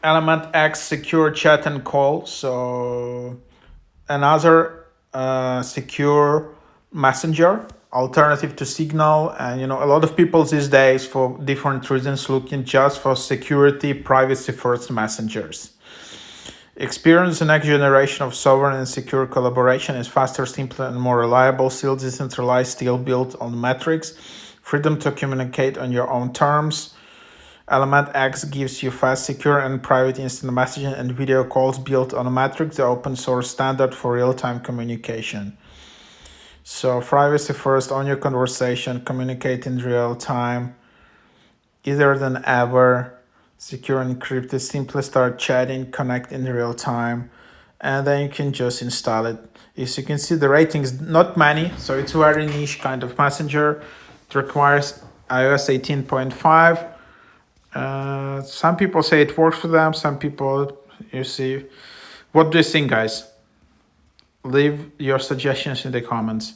Element X secure chat and call. So another secure messenger alternative to Signal. And a lot of people these days, for different reasons, looking just for security, privacy first messengers. Experience the next generation of sovereign and secure collaboration is faster, simpler, and more reliable, still decentralized, still built on metrics, freedom to communicate on your own terms. Element X gives you fast, secure, and private instant messaging and video calls built on Matrix, the open source standard for real-time communication. So privacy first on your conversation, communicate in real time, easier than ever, secure and encrypted, simply start chatting, connect in real time, and then you can just install it. As you can see, the ratings, not many, so it's a very niche kind of messenger. It requires iOS 18.5. Some people say it works for them. Some people, you see. What do you think, guys? Leave your suggestions in the comments.